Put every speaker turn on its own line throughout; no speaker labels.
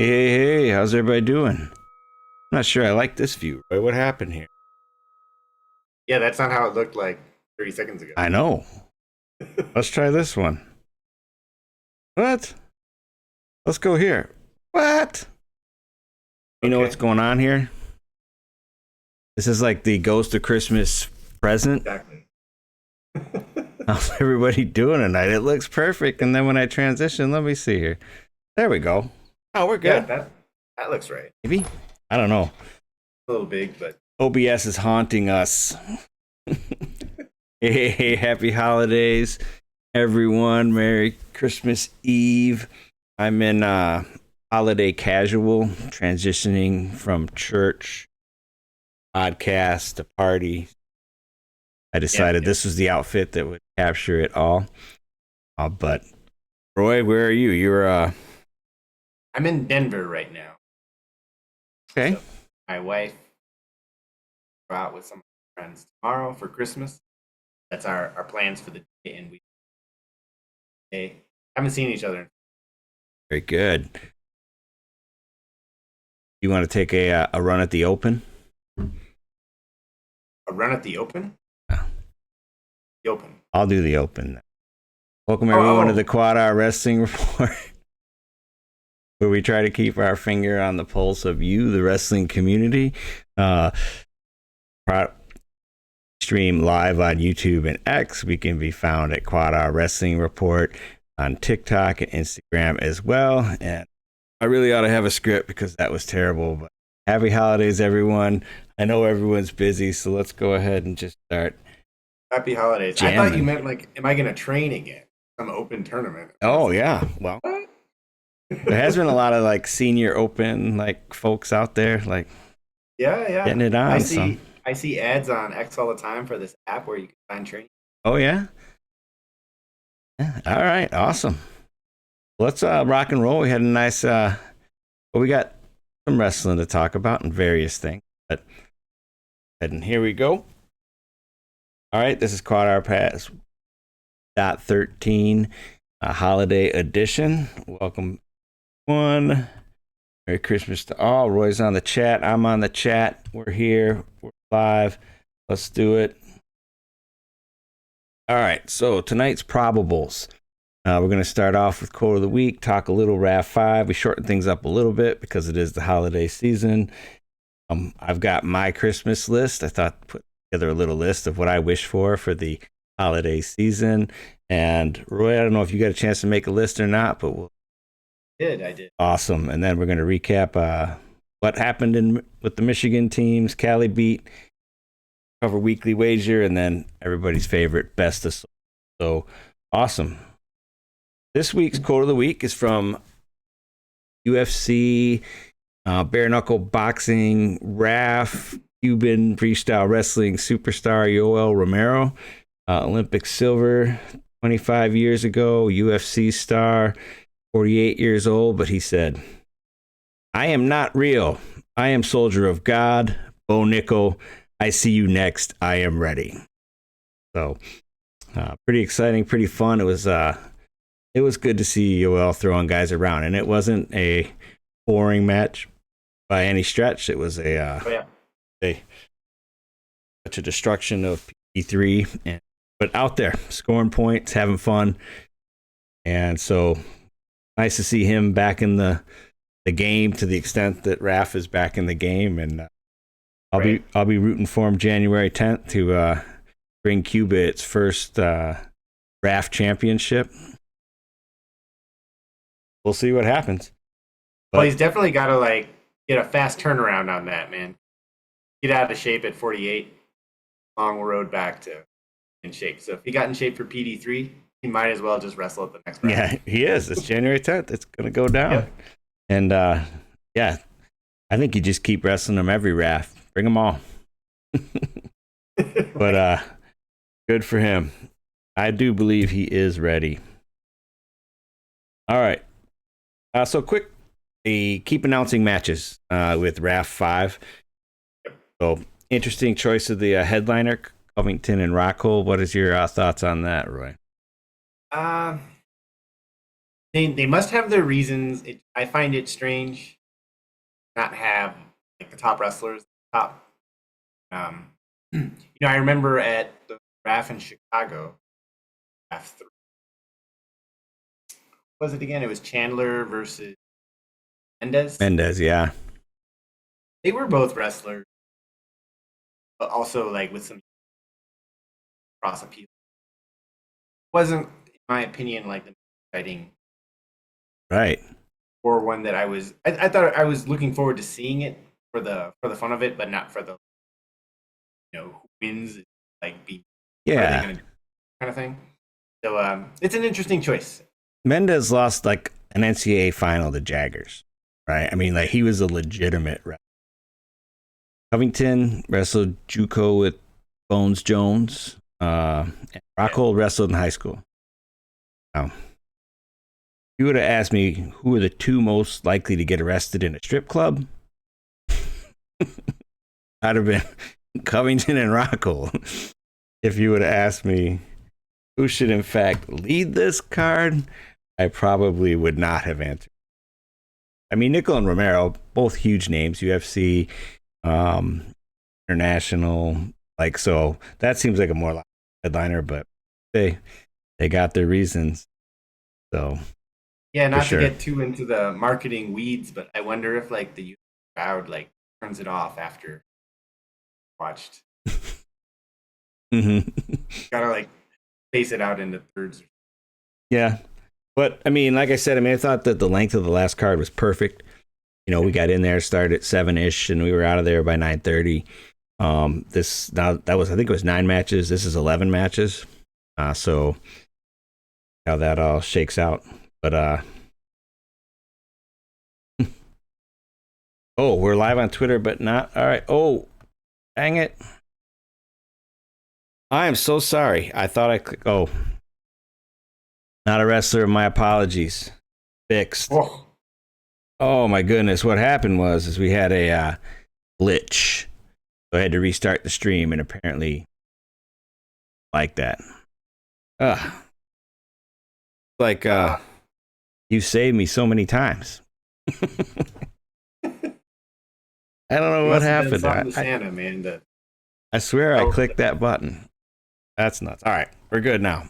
Hey, how's everybody doing? I'm not sure I like this view. Roy. What happened here?
Yeah, that's not how it looked like 30 seconds ago.
I know. Let's try this one. What? Let's go here. What? You know what's
Okay,
going on here? This is like the ghost of Christmas present.
exactly.
How's everybody doing tonight? It looks perfect. And then when I transition, let me see here. There we go. Oh, we're
Yeah,
good.
that looks right.
Maybe? I don't know.
A little big, but
OBS is haunting us. Hey, happy holidays, everyone. Merry Christmas Eve. I'm in holiday casual, transitioning from church, podcast to party. I
yeah,
decided
yeah.
this was the outfit that would capture it all. But Roy, where are you? You're
I'm in Denver right now.
okay.
So my wife go out with some of my friends tomorrow for Christmas. That's our plans for the day, and we haven't seen each other.
Very good. You want to take a run at the open?
A run at the Open?
Yeah,
The Open.
I'll do the open. Welcome
Oh,
everyone to the
oh,
QuadR Wrestling Report, where we try to keep our finger on the pulse of you, the wrestling community. Uh, Stream live on YouTube and X. We can be found at QuadR Wrestling Report on TikTok and Instagram as well. And I really ought to have a script because that was terrible. But happy holidays, everyone. I know everyone's busy, so let's go ahead and just start
happy holidays. I thought you
jamming.
meant like, am I going to train again? Some open tournament. I was
Oh,
like,
yeah. Well,
what?
there has been a lot of like senior open like folks out there like
Yeah,
getting
yeah.
it
I
on. So,
see I see ads on X all the time for this app where you can find training.
oh, yeah. Yeah. All right. Awesome. Let's rock and roll. We had a nice well, we got some wrestling to talk about and various things. But and here we go. All right, this is QuadR Pass .13 holiday edition. Welcome one. Merry Christmas to all. Roy's on the chat. I'm on the chat. We're here. We're live. Let's do it. All right, so tonight's probables. We're going to start off with quote of the week, talk a little RAV 5. We shorten things up a little bit because it is the holiday season. I've got my Christmas list. I thought put together a little list of what I wish for the holiday season. And Roy, I don't know if you got a chance to make a list or not, but
I did.
awesome. And then we're going to recap what happened with the Michigan teams, Cali beat, cover weekly wager, and then everybody's favorite best of. So awesome. This week's quote of the week is from UFC, bare knuckle boxing, RAF, Cuban freestyle wrestling superstar Yoel Romero, Olympic silver 25 years ago, UFC star, 48 years old, but he said, I am not real. I am soldier of God. Bo Nickel, I see you next. I am ready. So, pretty exciting, pretty fun. It was good to see Yoel throwing guys around, and it wasn't a boring match by any stretch. It was
Oh yeah.
a such a destruction of P3, but out there scoring points, having fun, and so nice to see him back in the game to the extent that Raf is back in the game, and I'll be rooting for him January 10th to bring Cuba its first RAF championship. We'll see what happens.
Well,
But
he's definitely got to like get a fast turnaround on that, man. Get out of shape at 48. Long road back to in shape. So if he got in shape for PD3, he might as well just wrestle at the next round.
yeah, he is. It's January 10th. It's going to go down.
Yep.
And yeah, I think you just keep wrestling them every RAF. Bring them all. But
Right.
good for him. I do believe he is ready. All right. So quick, keep announcing matches with RAF 5. So interesting choice of the headliner, Covington and Rockhold. What is your thoughts on that, Roy?
Uh, they must have their reasons. I find it strange not have like the top wrestlers, top. I remember at the RAF in Chicago, RAF 3, what was it again? It was Chandler versus Mendez.
Mendez, yeah.
They were both wrestlers, but also like with some cross appeal. Wasn't, in my opinion, like the exciting
Right.
or one that I thought I was looking forward to seeing it for the fun of it, but not for the who wins, like be what are they
Yeah.
gonna do kind of thing. So it's an interesting choice.
Mendez lost like an NCAA final to Jaggers, right? I mean, like he was a legitimate wrestler. Covington wrestled JUCO with Bones Jones. And Rockhold wrestled in high school. Now, if you would have asked me who were the two most likely to get arrested in a strip club, I'd have been Covington and Rockhold. If you would have asked me who should in fact lead this card, I probably would not have answered. I mean, Nickel and Romero, both huge names, UFC, international, like, so that seems like a more headliner, but they got their reasons. So
yeah, not to get too into the marketing weeds, but I wonder if like the crowd like turns it off after watched. Gotta like space it out into thirds.
Yeah, but I mean, like I said, I thought that the length of the last card was perfect. We got in there, started at 7-ish, and we were out of there by 9:30. That was, I think it was 9 matches. This is 11 matches. So how that all shakes out. But oh, we're live on Twitter, but not all right. Oh, dang it. I am so sorry. I thought I clicked. Oh, not a wrestler. My apologies. Fixed. Oh my goodness. What happened was we had a glitch. So I had to restart the stream, and apparently like that. Like you saved me so many times. I don't know what happened.
Santa, man.
I swear I clicked that button. That's nuts. All right, we're good now.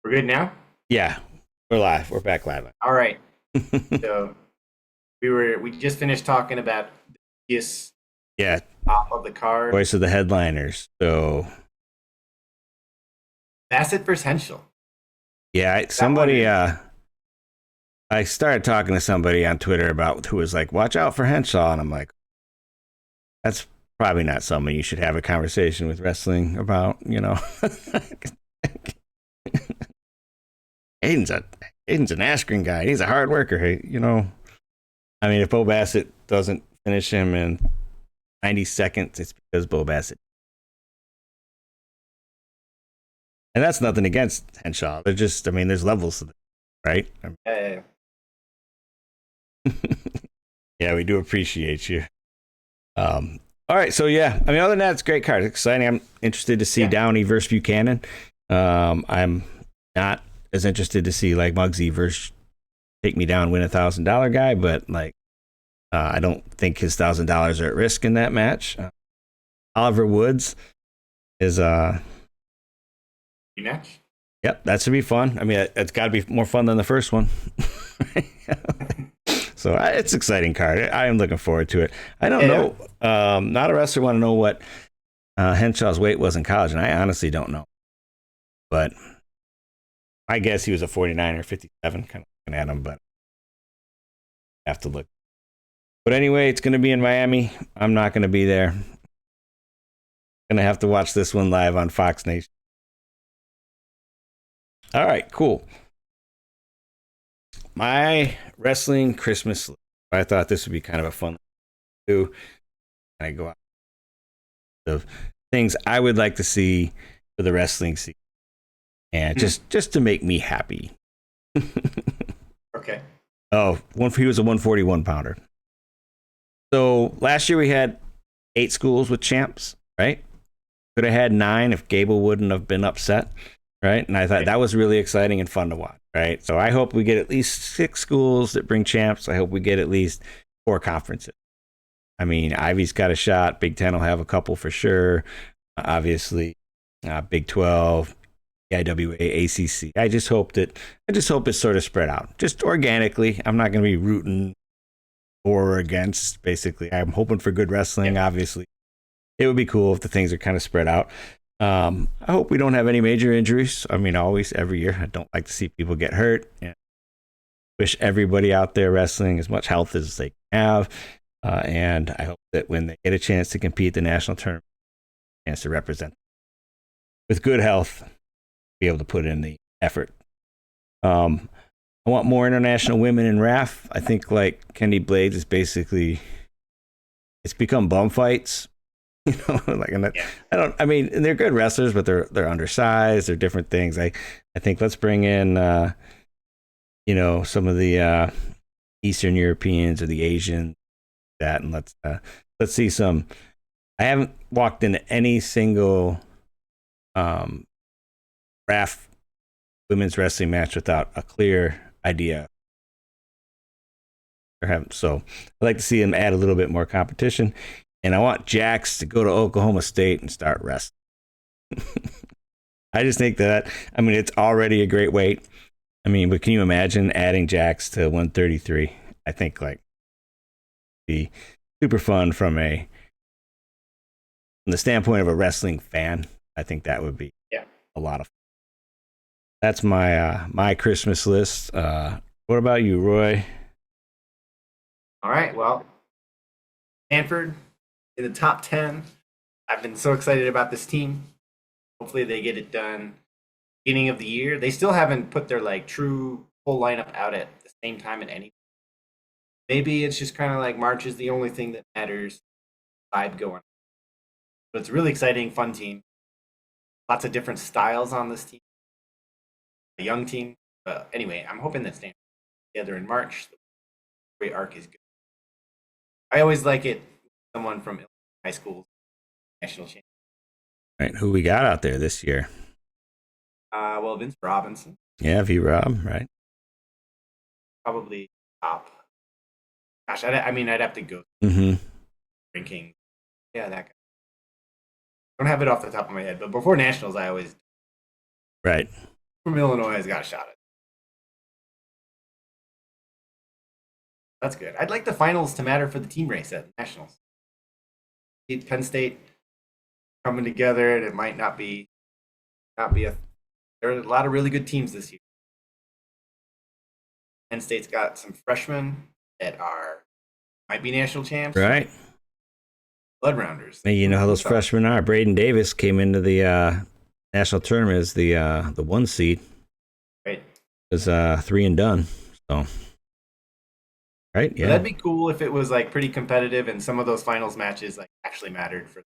We're good now?
Yeah, we're live. We're back live.
All right. So we just finished talking about this top of the card.
Voice of the headliners. So
Bassett versus Henschel.
Yeah, somebody I started talking to somebody on Twitter about who was like, watch out for Henshaw, and I'm like, that's probably not something you should have a conversation with wrestling about, Aiden's an Askren guy. He's a hard worker. I mean, if Bo Bassett doesn't finish him in 90 seconds, it's because Bo Bassett. And that's nothing against Henshaw. They're just, there's levels to it, right?
Yeah.
Yeah, we do appreciate you. All right, so yeah, other than that, it's a great card. It's exciting. I'm interested to see Downey versus Buchanan. I'm not as interested to see like Muggsy versus Take Me Down, win $1,000 guy, but like I don't think his $1,000 are at risk in that match. Oliver Woods is
rematch.
Yep, that should be fun. It's got to be more fun than the first one. So it's an exciting card. I am looking forward to it. I don't know. Not a wrestler want to know what Henshaw's weight was in college, and I honestly don't know. But I guess he was a 49 or 57, kind of looking at him, but I have to look. But anyway, it's going to be in Miami. I'm not going to be there. Going to have to watch this one live on Fox Nation. All right, cool. My wrestling Christmas list. I thought this would be kind of a fun to do. I go out of things I would like to see for the wrestling season, and just to make me happy.
Okay.
Oh, he was a 141 pounder. So last year we had 8 schools with champs, right? Could have had 9 if Gable wouldn't have been upset. Right. And I thought that was really exciting and fun to watch. Right. So I hope we get at least 6 schools that bring champs. I hope we get at least 4 conferences. I mean, Ivy's got a shot. Big Ten will have a couple for sure. Obviously, Big 12, IWA, ACC. I just hope it's sort of spread out, just organically. I'm not going to be rooting for or against. Basically, I'm hoping for good wrestling.
Yeah.
Obviously, it would be cool if the things are kind of spread out. I hope we don't have any major injuries. I mean, always, every year, I don't like to see people get hurt. And wish everybody out there wrestling as much health as they can have. And I hope that when they get a chance to compete at the national tournament, a chance to represent with good health, be able to put in the effort. I want more international women in RAF. I think like Kendi Blades is basically, it's become bum fights. You know, like, and I mean, they're good wrestlers, but they're undersized. They're different things. I think let's bring in, some of the Eastern Europeans or the Asians, and let's see some. I haven't walked into any single RAF women's wrestling match without a clear idea. So I'd like to see them add a little bit more competition. And I want Jax to go to Oklahoma State and start wrestling. I just think that, I mean, it's already a great weight. I mean, but can you imagine adding Jax to 133? I think like be super fun from the standpoint of a wrestling fan. I think that would be a lot of fun. That's my Christmas list. What about you, Roy?
All right, well, Stanford in the top 10. I've been so excited about this team. Hopefully they get it done beginning of the year. They still haven't put their like true full lineup out at the same time at any. Maybe it's just kind of like March is the only thing that matters. Vibe going. But it's a really exciting, fun team. Lots of different styles on this team. A young team. Anyway, I'm hoping that Stanford together in March. The great arc is good. I always like it. Someone from high school national champion.
Right, who we got out there this year?
Well, Vince Robinson.
Yeah, V-Rob, right?
Probably top. Gosh, I mean, I'd have to go ranking. Yeah, that guy. I don't have it off the top of my head, but before nationals, I always
right
from Illinois has got a shot at it. That's good. I'd like the finals to matter for the team race at nationals. Penn State coming together, and it might not be a. There are a lot of really good teams this year. Penn State's got some freshmen that might be national champs.
Right.
Blood rounders.
And you know how those freshmen are. Braden Davis came into the national tournament as the 1 seed.
Right.
It was 3 and done. So. Right. Yeah.
So that'd be cool if it was like pretty competitive and some of those finals matches like actually mattered for.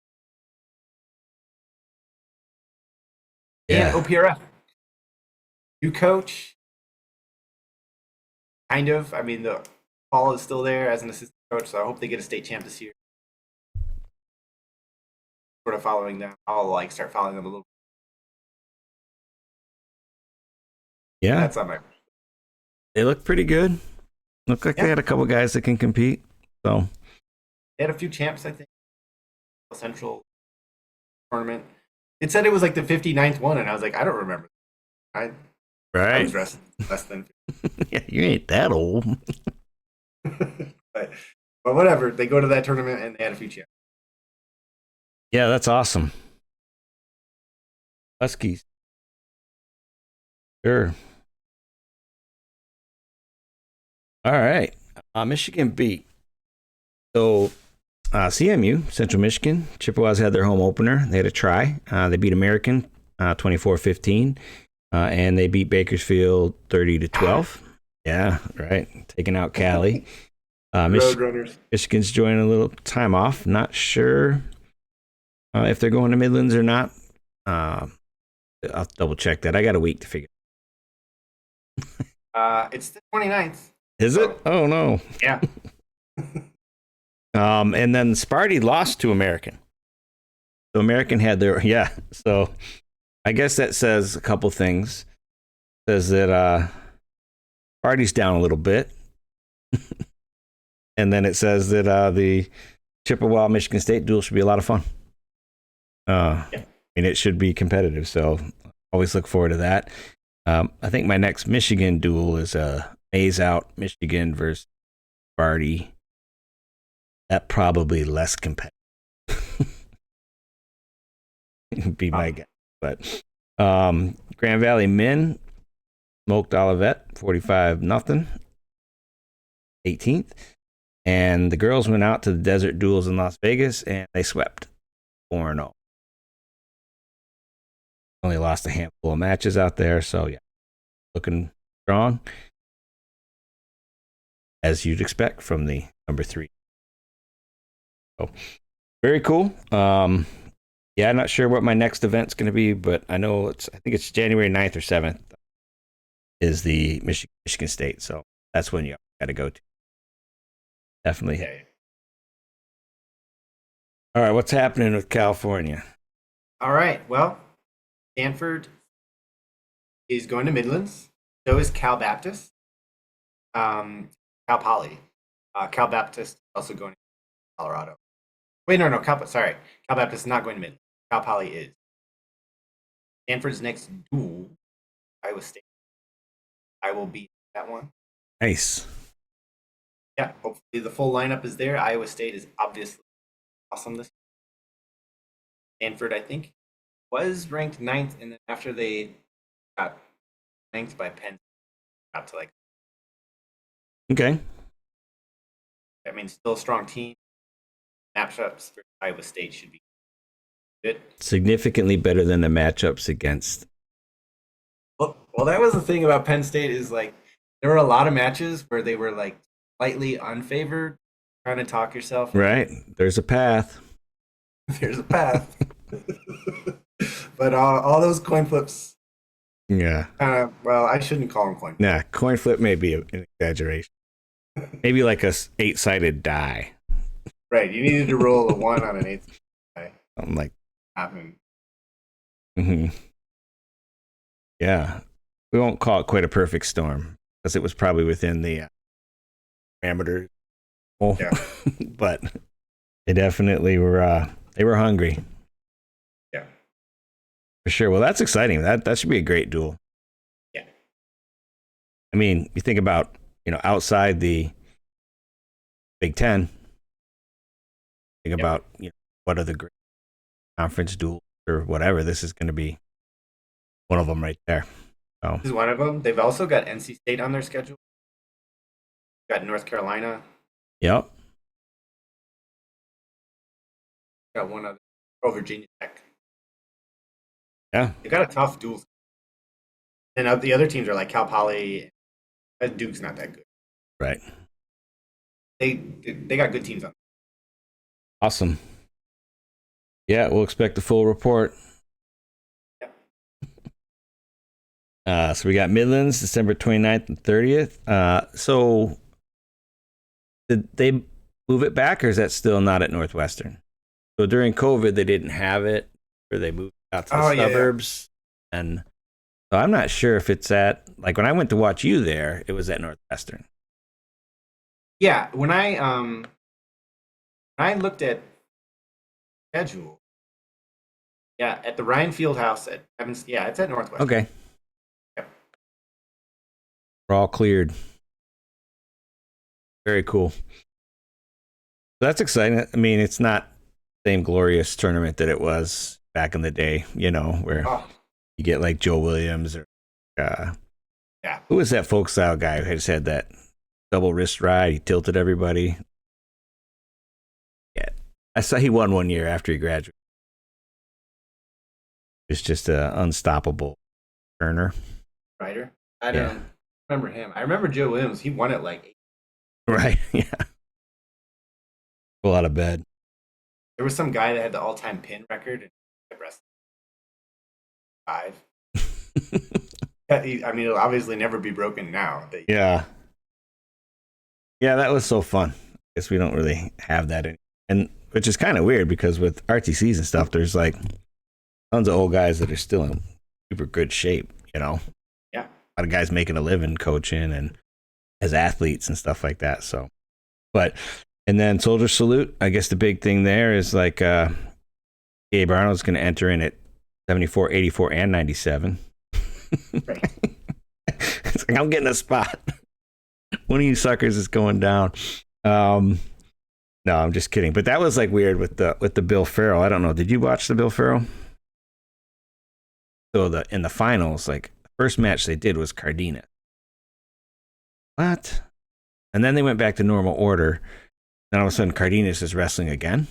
Yeah.
And OPRF. New coach. Kind of. I mean, Paul is still there as an assistant coach, so I hope they get a state champ this year. Sort of following them. I'll like start following them a little.
Yeah.
That's on my.
They look pretty good. Look like they had a couple guys that can compete. So
they had a few champs, I think. Central tournament. It said it was like the 59th one, and I was like, I don't remember. I was less than.
Yeah, you ain't that old.
but whatever. They go to that tournament and they had a few champs.
Yeah, that's awesome. Huskies. Sure. All right. Michigan beat. So CMU, Central Michigan, Chippewas had their home opener. They had a try. They beat American 24-15. And they beat Bakersfield 30-12. Yeah, right. Taking out Cali.
Roadrunners.
Michigan's joining a little time off. Not sure if they're going to Midlands or not. I'll double check that. I got a week to figure.
It's the 29th.
Is it? Oh no.
Yeah.
And then Sparty lost to American. So American had their So I guess that says a couple things. It says that Sparty's down a little bit. And then it says that the Chippewa Michigan State duel should be a lot of fun. I mean, it should be competitive, so always look forward to that. I think my next Michigan duel is Maze Out Michigan versus Barty. That probably less competitive. Be my guess. But Grand Valley men smoked Olivet 45-0, 18th. And the girls went out to the Desert Duels in Las Vegas and they swept 4-0. Only lost a handful of matches out there, so yeah, looking strong as you'd expect from the number 3. So very cool. Yeah, I'm not sure what my next event's going to be, but I know I think it's January 9th or 7th is the Michigan State, so that's when you got to go to. Definitely.
Okay.
All right, what's happening with California?
All right, well, Stanford is going to Midlands. So is Cal Baptist. Cal Poly. Cal Baptist also going to Colorado. Wait, no, Cal Baptist is not going to Midlands. Cal Poly is. Stanford's next duel, Iowa State. I will beat that one.
Nice.
Yeah, hopefully the full lineup is there. Iowa State is obviously awesome this year. Stanford, I think, was ranked 9th, and then after they got ranked by Penn, got to
Okay.
I mean, still a strong team. Matchups for Iowa State should be good.
Significantly better than the matchups against.
Well, that was the thing about Penn State is there were a lot of matches where they were slightly unfavored. Trying to talk yourself.
Right. There's a path.
There's a path. But all those coin flips.
Yeah.
Well, I shouldn't call them coin flips.
Nah, coin flip may be an exaggeration. Maybe like a 8-sided die.
Right. You needed to roll a 1 on an 8 die.
Something like
Happened.
Mm-hmm. Yeah. We won't call it quite a perfect storm because it was probably within the parameters. Oh,
yeah.
But they definitely were hungry.
Yeah.
For sure. Well, that's exciting. That should be a great duel.
Yeah.
I mean, you think about, outside the Big Ten, think about, what are the great conference duels or whatever. This is going to be one of them right there. So.
This is one of them. They've also got NC State on their schedule. Got North Carolina.
Yep.
Got one other. Virginia Tech.
Yeah.
They got a tough duel. And the other teams are like Cal Poly. Duke's not that good.
Right.
They got good teams on.
Awesome. Yeah, we'll expect a full report.
Yep.
So we got Midlands, December 29th and 30th. So did they move it back, or is that still not at Northwestern? So during COVID, they didn't have it, or they moved out to the suburbs. Yeah. And so I'm not sure if it's at, when I went to watch you there, it was at Northwestern.
Yeah, when I looked at schedule, at the Ryan Fieldhouse at Evans, it's at Northwestern.
Okay.
Yep.
We're all cleared. Very cool. So that's exciting. I mean, it's not the same glorious tournament that it was back in the day, where you get Joe Williams or who was that folk style guy who just had that double wrist ride? He tilted everybody. Yeah, I saw he won one year after he graduated. It's just an unstoppable turner.
Rider? I don't remember him. I remember Joe Williams. He won it 8.
Right, yeah. Pull out of bed.
There was some guy that had the all-time pin record and kept wrestling 5. I mean, it'll obviously never be broken now.
Yeah. Yeah, that was so fun. I guess we don't really have that and which is kind of weird because with RTCs and stuff, there's tons of old guys that are still in super good shape, Yeah. A lot of guys making a living coaching and as athletes and stuff like that. So But and then Soldier Salute. I guess the big thing there is like Gabe Arnold's going to enter in at 74, 84, and 97.
Right.
It's like I'm getting a spot. One of you suckers is going down. No, I'm just kidding. But that was like weird with the Bill Ferrell. I don't know. Did you watch the Bill Ferrell? So in the finals, like the first match they did was Cardenas. What? And then they went back to normal order. Then all of a sudden Cardenas is wrestling again.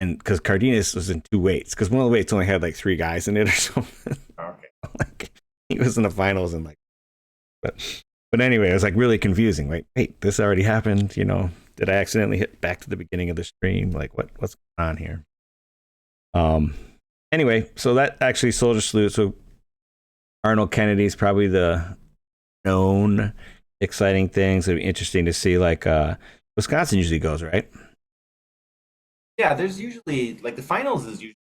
And because Cardenas was in 2 weights, because one of the weights only had like 3 guys in it or something.
Okay.
Like he was in the finals and like, but anyway, it was like really confusing. Like, wait, this already happened. You know, did I accidentally hit back to the beginning of the stream? Like, what's going on here? Anyway, so that actually Soldier Salute. So Arnold Kennedy's probably the known exciting things. It'd be interesting to see. Like, Wisconsin usually goes, right?
Yeah, there's usually like the finals is usually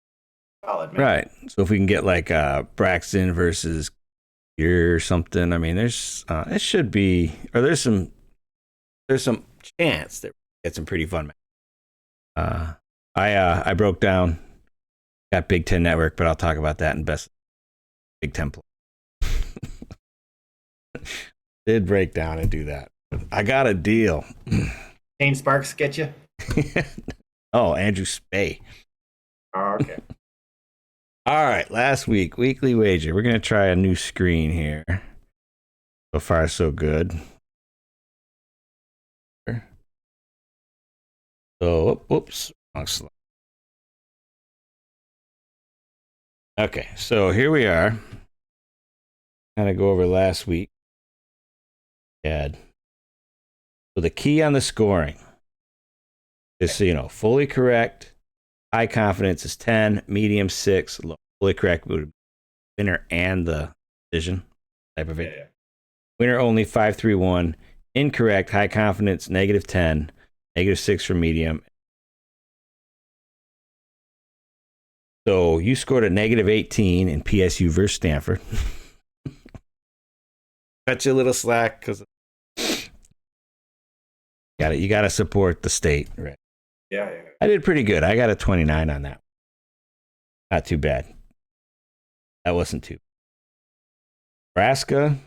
solid, man.
Right. So if we can get like Braxton versus or something, I mean, there's it should be, or there's some chance that we get some pretty fun. I broke down, got Big Ten Network, but I'll talk about that in best Big Ten play. Did break down and do that. I got a deal.
Shane Sparks get you?
Oh, Andrew Spay.
Oh, okay.
All right, last week, weekly wager. We're going to try a new screen here. So far, so good. So, whoops. Wrong slide. Okay, so here we are. Kind of go over last week. So the key on the scoring is, fully correct. High confidence is 10, medium 6, low. Fully correct would be winner and the decision type of it.
Yeah.
Winner only 5-3-1. Incorrect, high confidence, -10, -6 for medium. So you scored a -18 in PSU versus Stanford. Cut you a little slack because you got to support the state, right?
Yeah.
I did pretty good. I got a 29 on that. Not too bad. That wasn't too. Nebraska.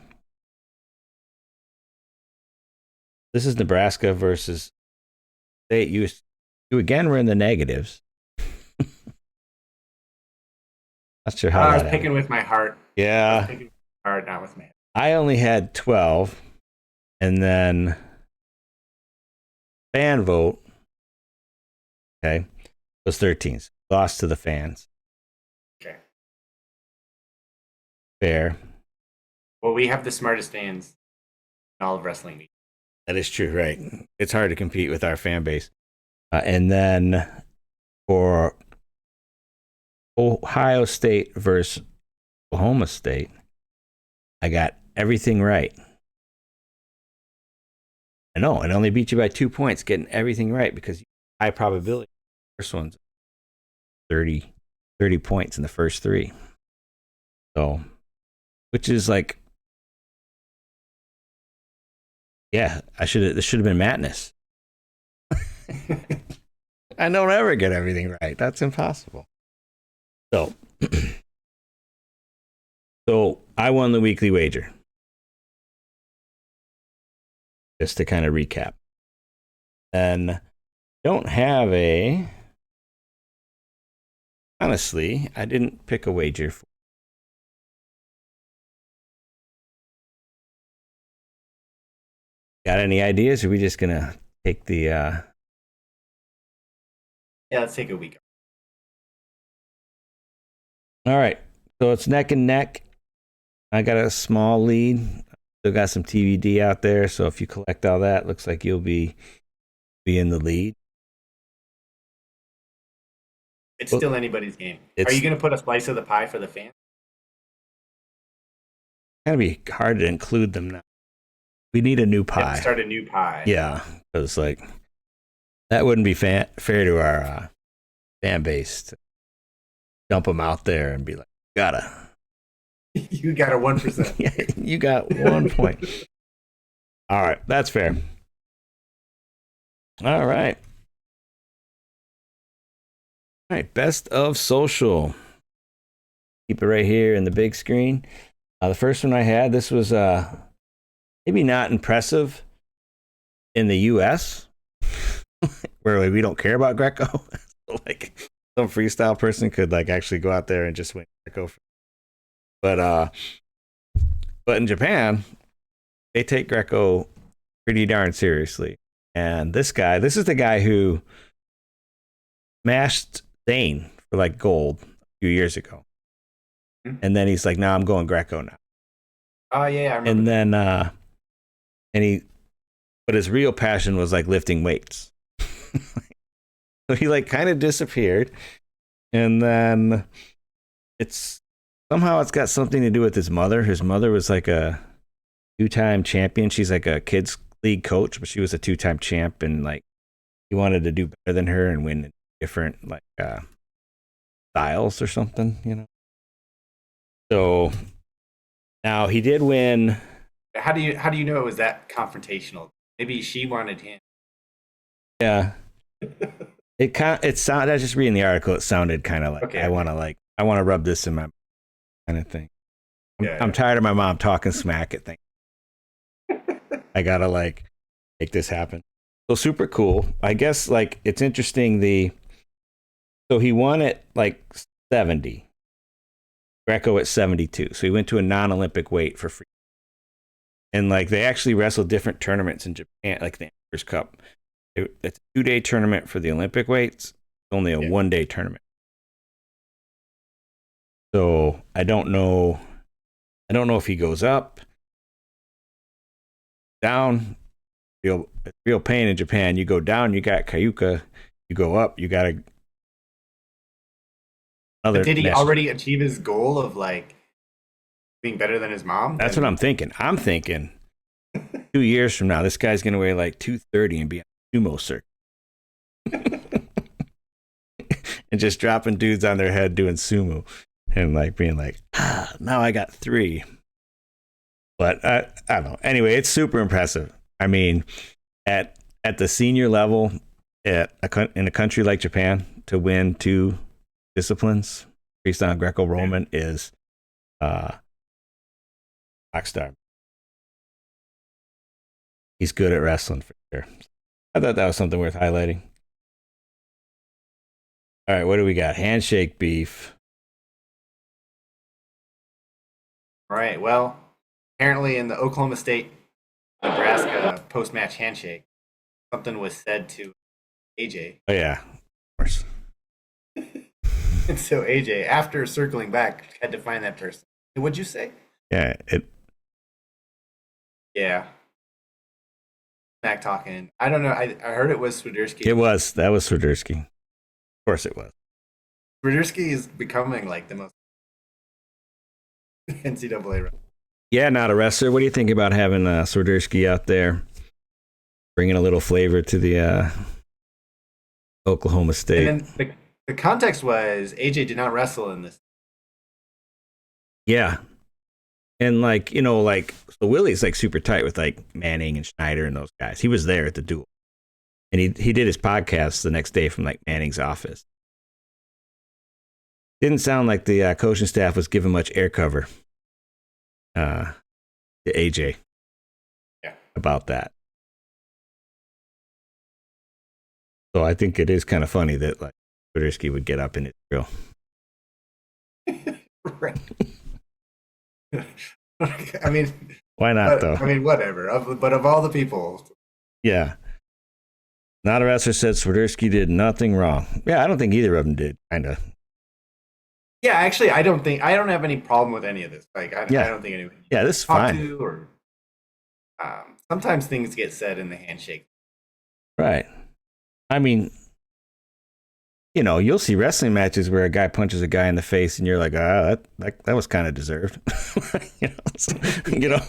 This is Nebraska versus State. You again were in the negatives. Not sure how
I was
that
picking
happened.
with my heart.
Yeah.
I was picking with my heart, not with my head.
I only had 12. And then fan vote, okay, was 13. So lost to the fans.
Okay.
Fair.
Well, we have the smartest fans in all of wrestling media.
That is true, right? It's hard to compete with our fan base. And then for Ohio State versus Oklahoma State, I got everything right. I know, it only beat you by 2 points, getting everything right because high probability. First one's 30 points in the first 3. So, which is like, yeah, this should have been madness. I don't ever get everything right. That's impossible. So I won the weekly wager. Just to kind of recap. And don't have honestly, I didn't pick a wager for. Got any ideas? Or are we just gonna take the
Yeah, let's take a week.
All right. So it's neck and neck. I got a small lead. Still got some TVD out there. So if you collect all that, looks like you'll be in the lead.
It's still anybody's game. Are you going to put a slice of the pie for the fans?
It's gonna be hard to include them now. We need a new pie.
Start a new pie.
Yeah, because like that wouldn't be fair to our fan base to dump them out there and be like,
You got a 1%.
Yeah, you got 1 point. All right, that's fair. All right. All right. Best of social. Keep it right here in the big screen. The first one I had, this was maybe not impressive in the U.S., where like, we don't care about Greco. So, like some freestyle person could like actually go out there and just win Greco. But but in Japan, they take Greco pretty darn seriously. And this is the guy who mashed Zane for like gold a few years ago. And then he's like, "No, I'm going Greco now."
Oh yeah, I remember.
And
that.
then but his real passion was like lifting weights. So he like kind of disappeared, and then it's it's got something to do with his mother. His mother was like a two-time champion. She's like a kids league coach, but she was a two-time champ, and like he wanted to do better than her and win different like styles or something, you know. So now he did win.
How do you know it was that confrontational? Maybe she wanted him.
Yeah, it sounded. I was just reading the article. It sounded kind of like
Okay.
I want to rub this in my kind of thing. I'm
Yeah.
tired of my mom talking smack at things. I gotta like make this happen. So super cool. I guess like it's interesting. So he won at like 70, Greco at 72. So he went to a non-Olympic weight for free. And like they actually wrestled different tournaments in Japan, like the Emperor's Cup. It's a 2-day tournament for the Olympic weights. It's only a 1-day tournament. So I don't know if he goes up, down. Real pain in Japan. You go down, you got Kayuka. You go up, you got another.
But did he already achieve his goal of like being better than his mom?
That's what I'm thinking. I'm thinking 2 years from now, this guy's gonna weigh like 230 and be on a sumo circuit. And just dropping dudes on their head doing sumo and like being like, now I got 3. But I don't know. Anyway, it's super impressive. I mean, at the senior level, in a country like Japan, to win 2 disciplines, freestyle Greco-Roman, is rock star. He's good at wrestling for sure. I thought that was something worth highlighting. All right, what do we got? Handshake beef.
All right. Well, apparently in the Oklahoma State Nebraska post-match handshake, something was said to AJ.
Oh yeah, of course.
And so AJ, after circling back, had to find that person. What'd you say?
Yeah,
Yeah. Smack talking. I don't know. I heard it was Swiderski.
That was Swiderski. Of course it was.
Swiderski is becoming like the most NCAA.
Yeah, not a wrestler. What do you think about having Swiderski out there, bringing a little flavor to the Oklahoma State?
And then the context was AJ did not wrestle in this.
Yeah. And like, you know, like so Willie's like super tight with like Manning and Schneider and those guys. He was there at the duel. And he did his podcast the next day from like Manning's office. Didn't sound like the coaching staff was giving much air cover to AJ about that. So I think it is kind of funny that like Swiderski would get up in his grill.
Right. I mean,
why not though?
I mean, whatever. But of all the people,
yeah. Not a wrestler said Swiderski did nothing wrong. Yeah, I don't think either of them did. Kind of.
Yeah, actually, I don't have any problem with any of this. Like, I don't think anyone.
Yeah, this is fine.
Or sometimes things get said in the handshake.
Right. I mean, you know, you'll see wrestling matches where a guy punches a guy in the face, and you're like, that was kind of deserved. you know,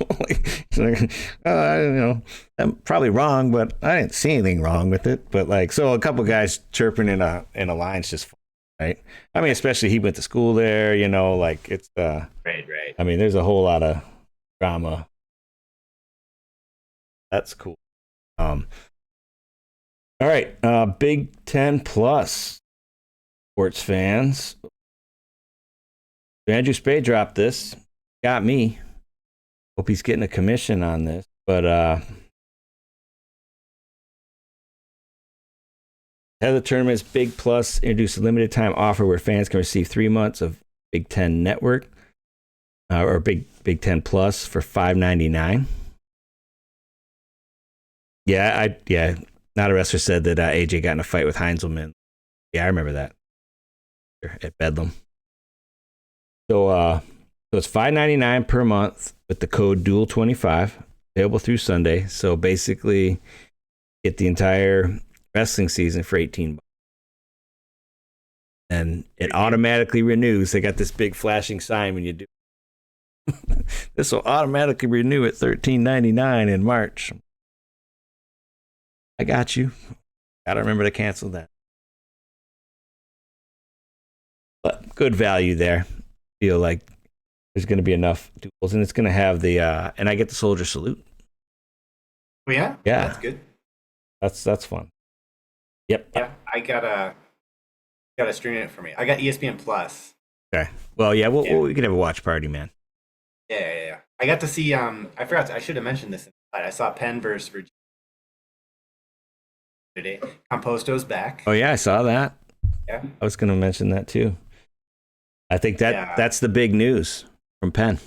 I don't know, I'm probably wrong, but I didn't see anything wrong with it. But like, so a couple guys chirping in a line's just fun, right? I mean, especially he went to school there, you know, like it's
right.
I mean, there's a whole lot of drama. That's cool. All right, Big Ten Plus sports fans. Andrew Spade dropped this. Got me. Hope he's getting a commission on this. But head of the tournament's Big Plus introduced a limited time offer where fans can receive 3 months of Big Ten Network or Big Ten Plus for $5.99. Yeah. Not a wrestler said that AJ got in a fight with Heinzelman. Yeah, I remember that at Bedlam. So it's $5.99 per month with the code Duel25, available through Sunday. So basically, get the entire wrestling season for $18. And it automatically renews. They got this big flashing sign when you do. This will automatically renew at $13.99 in March. I got you. Gotta remember to cancel that. But good value there. Feel like there's going to be enough duels, and it's going to have the and I get the soldier salute.
Oh yeah,
yeah,
that's good.
That's fun. Yep.
Yeah, I gotta stream it for me. I got ESPN Plus.
Okay. Well, yeah, we can have a watch party, man.
Yeah. I got to see. I forgot. I should have mentioned this. I saw Penn versus Virginia today. Composto's back.
Oh yeah, I saw that.
Yeah,
I was going to mention that too. I think that's the big news from Penn.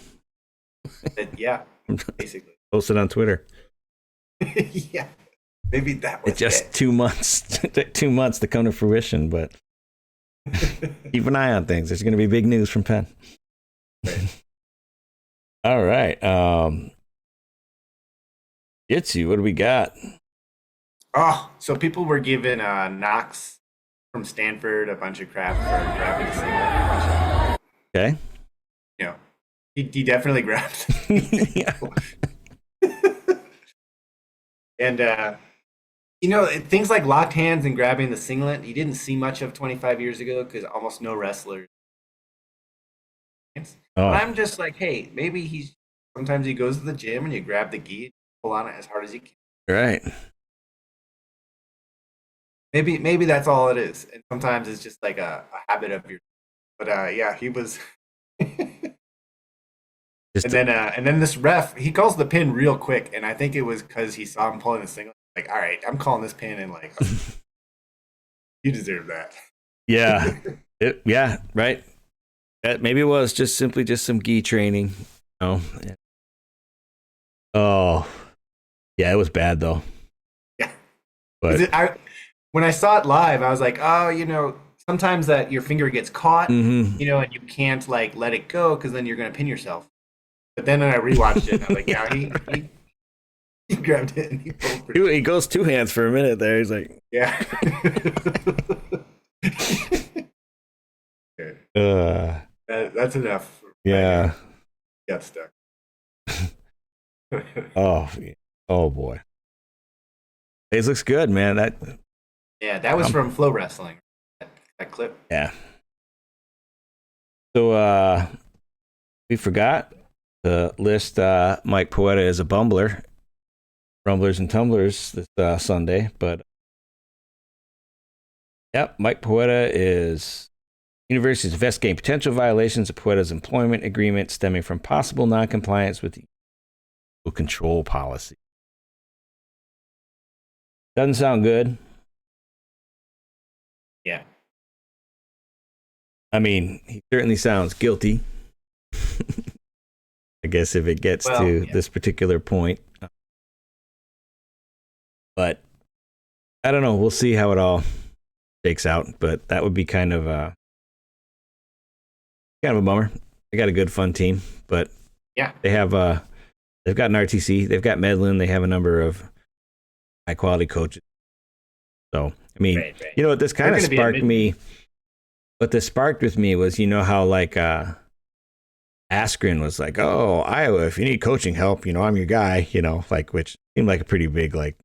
Yeah, basically.
Posted on Twitter.
Yeah, maybe that was
it's just 2 months. 2 months to come to fruition, but keep an eye on things. There's going to be big news from Penn.
Right.
All right. Jitsu, what do we got?
Oh, so people were giving Knox from Stanford a bunch of crap for grabbing a singlet.
Okay.
You know, he definitely grabbed.
Yeah.
And things like locked hands and grabbing the singlet, you didn't see much of 25 years ago because almost no wrestlers. But I'm just like, hey, maybe sometimes he goes to the gym and you grab the gi and pull on it as hard as you can.
Right.
Maybe that's all it is. And sometimes it's just like a habit of yours. But yeah, he was. And then this ref, he calls the pin real quick, and I think it was because he saw him pulling the singlet. Like, all right, I'm calling this pin, and like, you deserve that.
Yeah, yeah, right. Maybe it was just simply some gi training. Oh, yeah, it was bad though.
Yeah,
but
when I saw it live, I was like, oh, sometimes that your finger gets caught, and you can't like let it go because then you're gonna pin yourself. But then when I rewatched it, I was like, yeah, he grabbed it and he pulled.
He goes two hands for a minute there. He's like,
yeah. That's enough.
Yeah.
Got stuck.
Oh boy. It looks good, man.
That was from Flow Wrestling. That clip.
Yeah. So we forgot to list Mike Poeta as a bumbler, rumblers and tumblers this Sunday, but yep, Mike Poeta is universities investigating potential violations of Poeta's employment agreement stemming from possible noncompliance with the control policy. Doesn't sound good.
Yeah.
I mean, he certainly sounds guilty. I guess if it gets to this particular point. But I don't know. We'll see how it all shakes out. But that would be kind of a bummer. They got a good, fun team. But
yeah,
they've got an RTC. They've got Medlin. They have a number of high-quality coaches. So, I mean, right. You know what? This kind of sparked me. What this sparked with me was, how like Askren was like, oh, Iowa, if you need coaching help, I'm your guy, which seemed like a pretty big like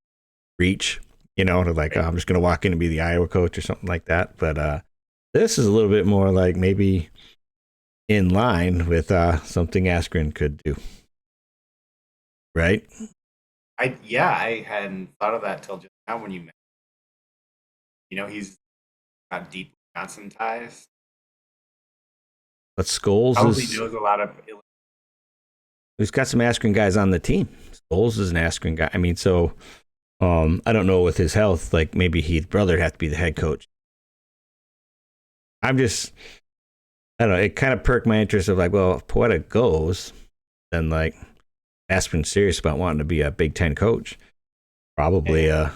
reach, to like, I'm just going to walk in and be the Iowa coach or something like that. But this is a little bit more like maybe in line with something Askren could do. Right?
I hadn't thought of that till just now when you mentioned. He's got deep Wisconsin ties.
But Scholes
Probably
is.
knows a lot of.
He's got some Askren guys on the team. Scholes is an Askren guy. I mean, so I don't know with his health. Like maybe his brother would have to be the head coach. I don't know. It kind of perked my interest of like, well, if Poeta goes, then like Askren's serious about wanting to be a Big Ten coach. Probably a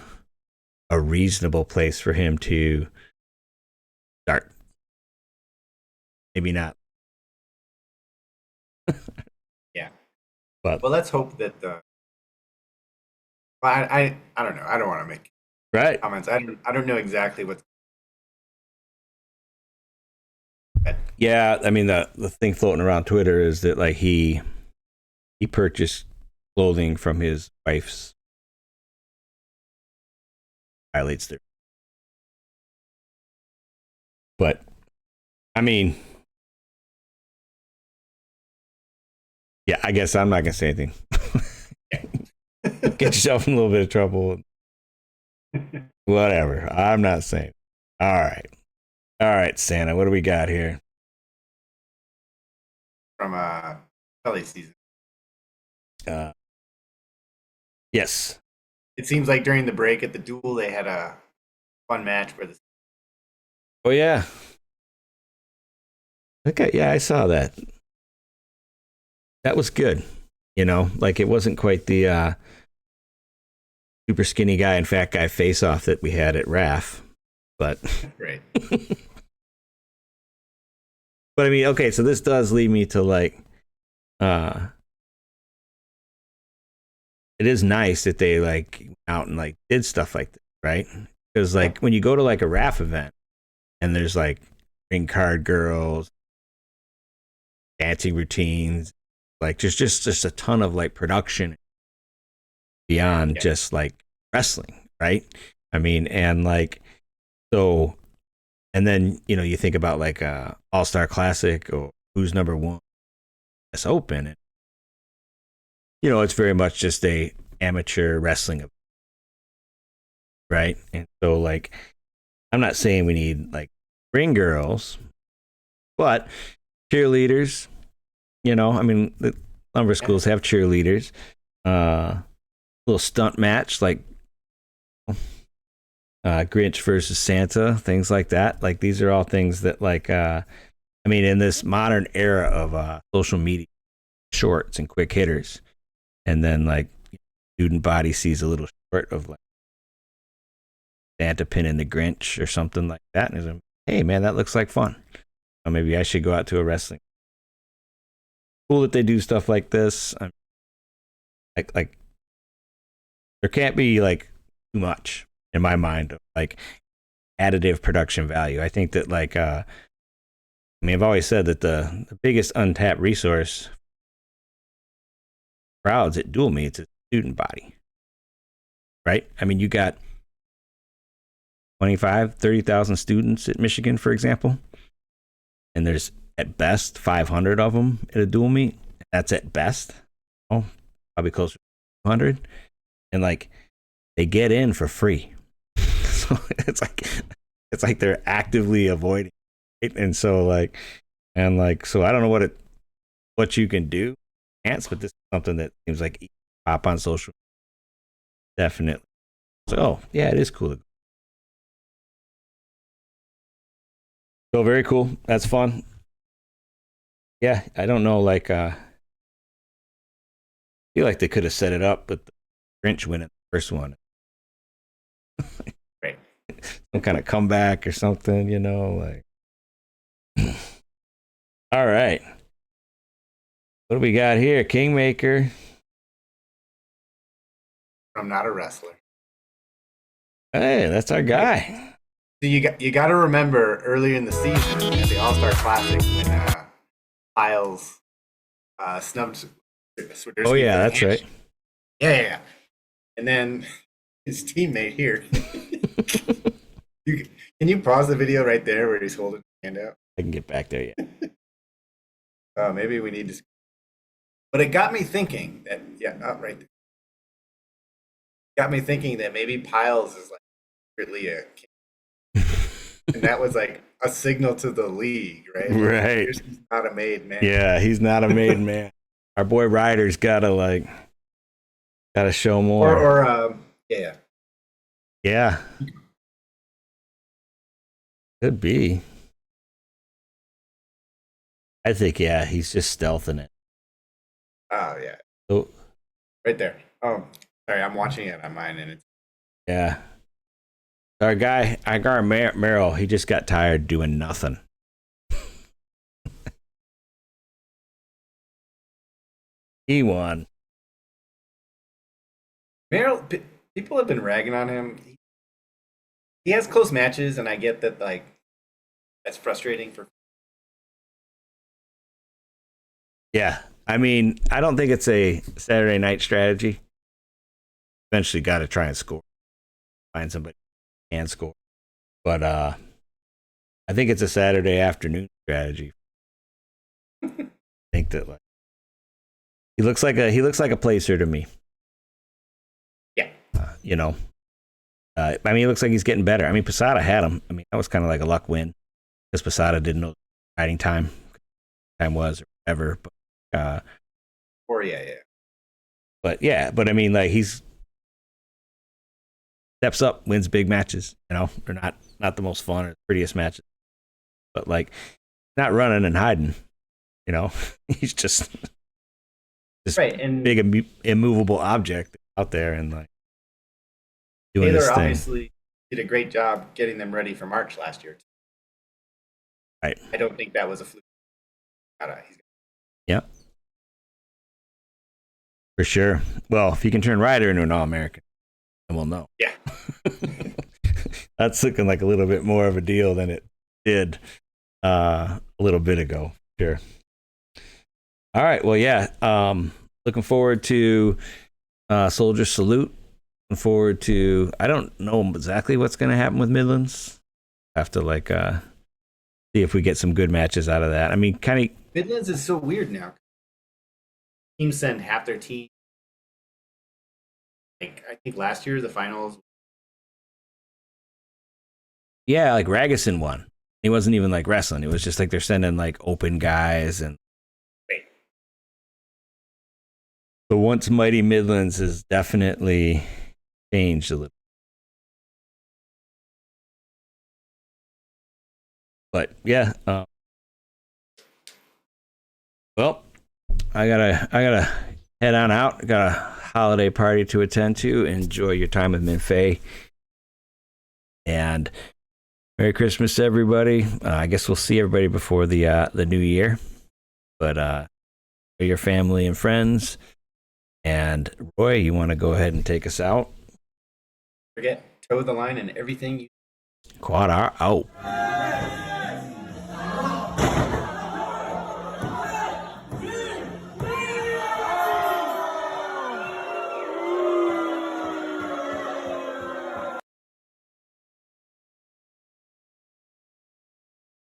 reasonable place for him to start. Maybe not.
Yeah.
But
well, let's hope that the. Well, I don't know. I don't want to make
right.
comments. I don't know exactly what's.
Yeah, I mean the thing floating around Twitter is that like he purchased clothing from his wife's violates there. But I mean, yeah, I guess I'm not gonna say anything. Get yourself in a little bit of trouble. Whatever. I'm not saying. All right, Santa. What do we got here?
From Kelly season.
Yes.
It seems like during the break at the duel, they had a fun match for the.
Oh yeah. Okay. Yeah, I saw that. That was good. Like it wasn't quite the super skinny guy and fat guy face off that we had at RAF, but
Right.
But I mean, okay, so this does lead me to like it is nice that they like out and like did stuff like this, right? Because like when you go to like a RAF event and there's like ring card girls, dancing routines, like just a ton of like production beyond just like wrestling, right? I mean, and like so, and then you think about like All-Star Classic or who's number one, it's open, and it's very much just a amateur wrestling event, right? And so like I'm not saying we need like ring girls, but cheerleaders, I mean the number of schools have cheerleaders, little stunt match like Grinch versus Santa, things like that. Like these are all things that like I mean in this modern era of social media shorts and quick hitters, and then like student body sees a little short of like Santa pinning the Grinch or something like that, and is like, hey man, that looks like fun. Or maybe I should go out to a wrestling. Cool that they do stuff like this. Like there can't be like too much in my mind of like additive production value. I think that like I mean I've always said that the biggest untapped resource crowds at dual meets is student body. Right? I mean you got 30,000 students at Michigan, for example, and there's at best 500 of them at a dual meet. That's at best. Oh, probably closer to 200. And like they get in for free. So it's like they're actively avoiding it. And so like so I don't know what you can do, but this is something that seems like pop on social. Definitely. So yeah, it is cool. So very cool. That's fun. Yeah, I don't know. Like, I feel like they could have set it up, but the Grinch winning the first one,
Right.
some kind of comeback or something, like. All right, what do we got here? Kingmaker.
I'm not a wrestler.
Hey, that's our guy.
So you got to remember earlier in the season at the All-Star Classic when Piles snubbed Swiderski.
Oh yeah, that's right.
Yeah. And then his teammate here. Can you pause the video right there where he's holding his hand out?
I can get back there. Yeah.
Maybe we need to. But it got me thinking that right there. Got me thinking that maybe Piles is like secretly a and that was like a signal to the league, right?
Right.
He's not a made man.
Yeah, he's not a made man. Our boy Ryder's gotta show more.
Yeah.
Yeah. Could be. I think, yeah, he's just stealthing it.
Oh yeah.
So,
Right there. Oh, sorry, I'm watching it on mine, and it's
yeah. Our guy Merrill, he just got tired doing nothing. He won.
Merrill. People have been ragging on him. He has close matches, and I get that. Like, that's frustrating for.
Yeah. I mean, I don't think it's a Saturday night strategy. Eventually got to try and score. Find somebody who can score. But I think it's a Saturday afternoon strategy. I think that he looks like a placer to me.
Yeah.
You know. I mean, he looks like he's getting better. I mean, Posada had him. I mean, that was kind of like a luck win because Posada didn't know the riding time was or whatever. But
Yeah.
But I mean, like he's steps up, wins big matches. You know, they're not the most fun or the prettiest matches, but like not running and hiding. You know, he's just
right, and
big immovable object out there and like doing
Taylor
his thing.
Obviously did a great job getting them ready for March last year.
Right.
I don't think that was a fluke.
Yeah. For sure. Well, if you can turn Ryder into an All-American, then we'll know.
Yeah.
That's looking like a little bit more of a deal than it did a little bit ago. Sure. All right. Well, yeah. Looking forward to Soldier Salute. Looking forward to. I don't know exactly what's going to happen with Midlands. Have to see if we get some good matches out of that. I mean, kind of.
Midlands is so weird now. Teams send half their team. Like I think last year the finals.
Yeah, like Ragusan won. He wasn't even like wrestling. It was just like they're sending like open guys and.
Right.
The once mighty Midlands has definitely changed a little. But yeah, well, I gotta head on out. I got a holiday party to attend to. Enjoy your time with Minfei, and Merry Christmas, everybody. I guess we'll see everybody before the new year. But your family and friends. And Roy, you want to go ahead and take us out?
Forget toe the line and everything.
QuadR out.